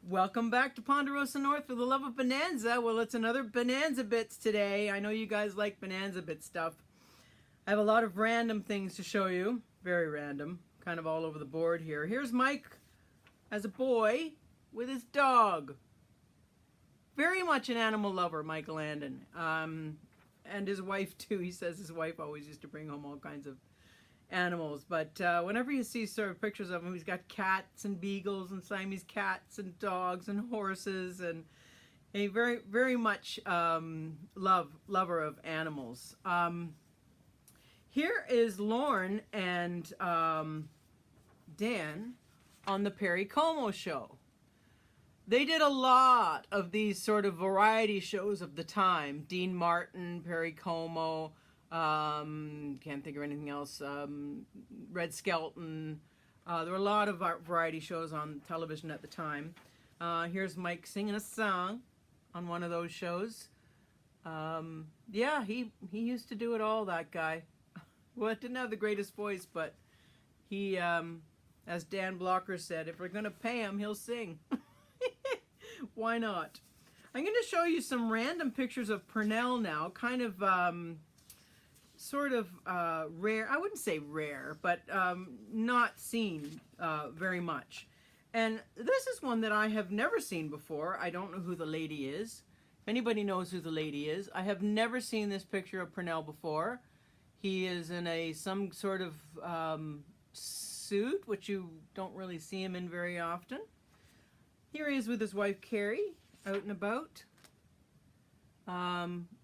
Welcome back to Ponderosa North for the love of Bonanza. Well, it's another Bonanza Bits today. I know you guys like Bonanza Bit stuff. I have a lot of random things to show you. Very random. Kind of all over the board here. Here's Mike as a boy with his dog. Very much an animal lover, Michael Landon. And his wife too. He says his wife always used to bring home all kinds of animals, but whenever you see sort of pictures of him, he's got cats and beagles and Siamese cats and dogs and horses, and a very, very much lover of animals. Here is Lorne and Dan on the Perry Como show. They did a lot of these sort of variety shows of the time. Dean Martin, Perry Como, can't think of anything else. Red Skelton. There were a lot of variety shows on television at the time. Here's Mike singing a song on one of those shows. Yeah, he used to do it all, that guy. Well, it didn't have the greatest voice, but he, as Dan Blocker said, if we're going to pay him, he'll sing. Why not? I'm going to show you some random pictures of Pernell now, kind of sort of rare. I wouldn't say rare, but not seen very much. And this is one that I have never seen before. I don't know who the lady is. If anybody knows who the lady is, I have never seen this picture of Pernell before. He is in some sort of suit, which you don't really see him in very often. Here he is with his wife Carrie, out and about.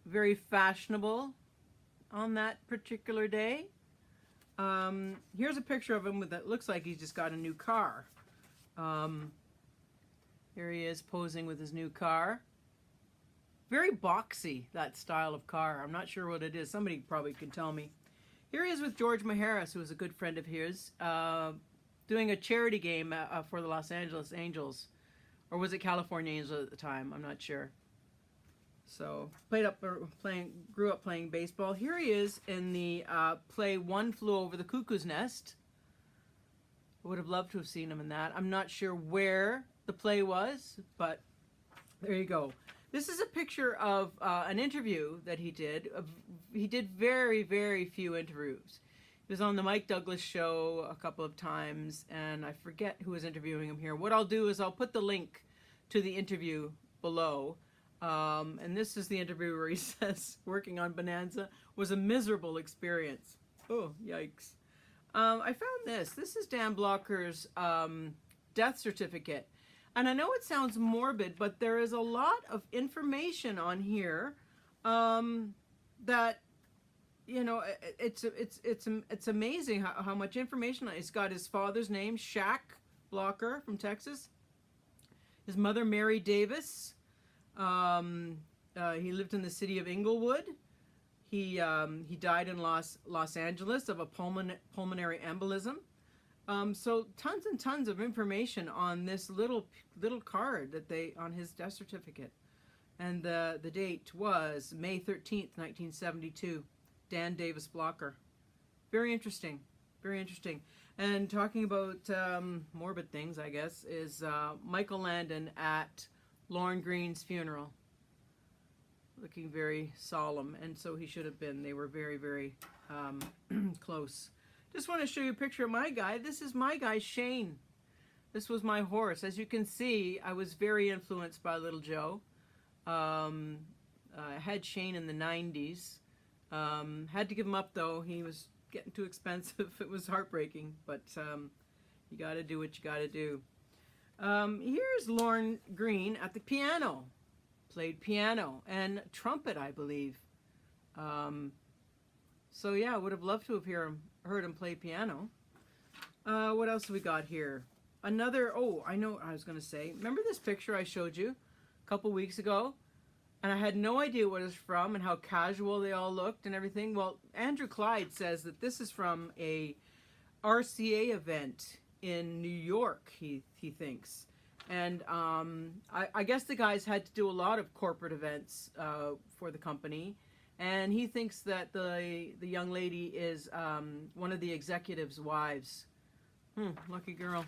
Very fashionable on that particular day. Here's a picture of him with that looks like he's just got a new car. Here he is posing with his new car. Very boxy, that style of car. I'm not sure what it is. Somebody probably could tell me. Here he is with George Maharis, who is a good friend of his, doing a charity game for the Los Angeles Angels. Or was it California Angels at the time? I'm not sure. So, grew up playing baseball. Here he is in the play One Flew Over the Cuckoo's Nest. I would have loved to have seen him in that. I'm not sure where the play was, but there you go. This is a picture of an interview that he did. He did very, very few interviews. He was on the Mike Douglas show a couple of times, and I forget who was interviewing him here. What I'll do is I'll put the link to the interview below. And this is the interview where he says working on Bonanza was a miserable experience. Oh, yikes. I found this. This is Dan Blocker's death certificate. And I know it sounds morbid, but there is a lot of information on here that, you know, it's amazing how much information. It's got his father's name, Shaq Blocker from Texas. His mother, Mary Davis. He lived in the city of Inglewood. He died in Los Angeles of a pulmonary embolism. So tons and tons of information on this little card that on his death certificate. And the date was May 13th, 1972. Dan Davis Blocker. Very interesting. Very interesting. And talking about morbid things, I guess, is Michael Landon at Lorne Green's funeral. Looking very solemn, and so he should have been. They were very, very close. Just want to show you a picture of my guy. This is my guy, Shane. This was my horse. As you can see, I was very influenced by Little Joe. I had Shane in the 90s. Had to give him up, though. He was getting too expensive. It was heartbreaking, but you got to do what you got to do. Here's Lorne Green at the piano. Played piano and trumpet, I believe. So yeah, I would have loved to have heard him play piano. What else have we got here? Another, I know what I was going to say. Remember this picture I showed you a couple weeks ago? And I had no idea what it was from and how casual they all looked and everything. Well, Andrew Clyde says that this is from a RCA event in New York, he thinks. And I guess the guys had to do a lot of corporate events for the company. And he thinks that the young lady is one of the executives' wives. Lucky girl.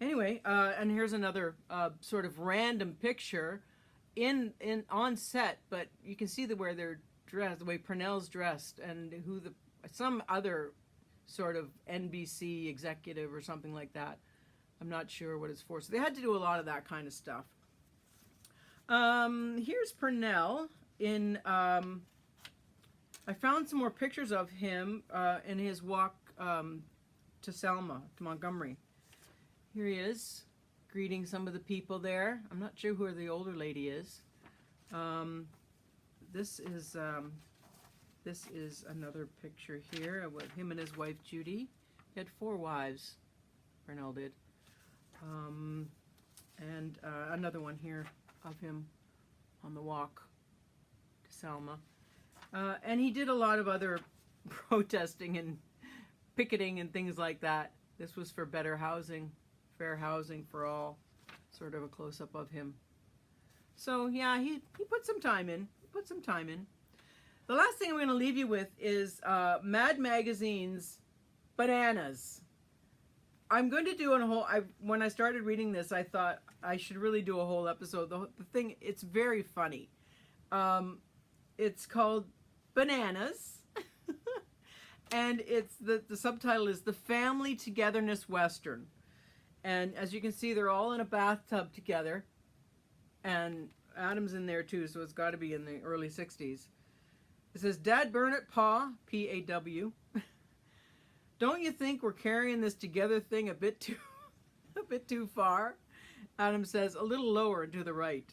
Anyway, and here's another sort of random picture in on set, but you can see where they're dressed, the way Purnell's dressed, and who some other sort of NBC executive or something like that. I'm not sure what it's for. So they had to do a lot of that kind of stuff. Here's Purnell in. I found some more pictures of him in his walk to Selma, to Montgomery. Here he is, greeting some of the people there. I'm not sure who the older lady is. This is another picture here of him and his wife Judy. He had 4 wives, Purnell did. And another one here of him on the walk to Selma. And he did a lot of other protesting and picketing and things like that. This was for better housing, fair housing for all, sort of a close-up of him. So yeah, he put some time in. The last thing I'm going to leave you with is Mad Magazine's Bananas. I'm going to do a whole, when I started reading this, I thought I should really do a whole episode. The thing, it's very funny. It's called Bananas. And it's the subtitle is The Family Togetherness Western. And as you can see, they're all in a bathtub together. And Adam's in there too, so it's got to be in the early 60s. It says, Dad Burnett Pa, P-A-W. Don't you think we're carrying this together thing a bit too far? Adam says, a little lower and to the right.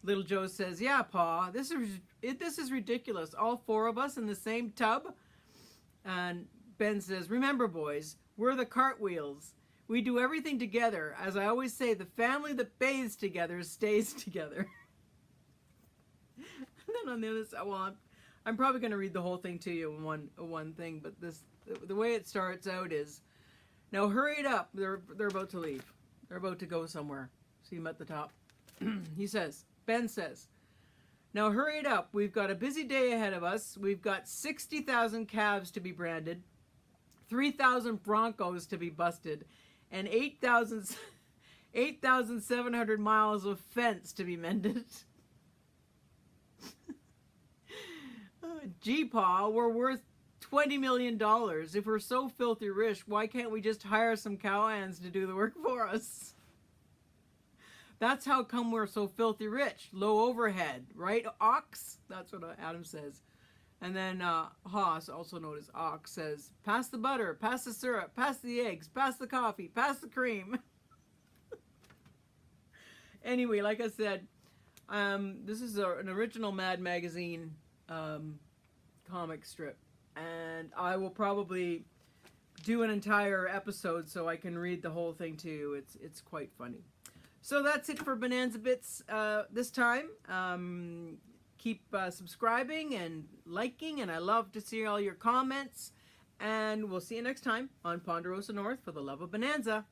Little Joe says, yeah, Pa, this is ridiculous. All 4 of us in the same tub? And Ben says, remember, boys, we're the cartwheels. We do everything together. As I always say, the family that bathes together stays together. And then on the other side, well, I'm probably going to read the whole thing to you in one thing, but the way it starts out is, now hurry it up. They're about to leave. They're about to go somewhere. See him at the top. Ben says, now hurry it up. We've got a busy day ahead of us. We've got 60,000 calves to be branded, 3,000 Broncos to be busted, and 8,700 miles of fence to be mended. Gee, Pa, we're worth $20 million. If we're so filthy rich, why can't we just hire some cowhands to do the work for us? That's how come we're so filthy rich. Low overhead, right, Ox? That's what Adam says. And then Haas, also known as Ox, says, pass the butter, pass the syrup, pass the eggs, pass the coffee, pass the cream. Anyway, like I said, this is an original Mad Magazine comic strip. And I will probably do an entire episode so I can read the whole thing to you. It's quite funny. So that's it for Bonanza Bits this time. Keep subscribing and liking, and I love to see all your comments. And we'll see you next time on Ponderosa North for the love of Bonanza.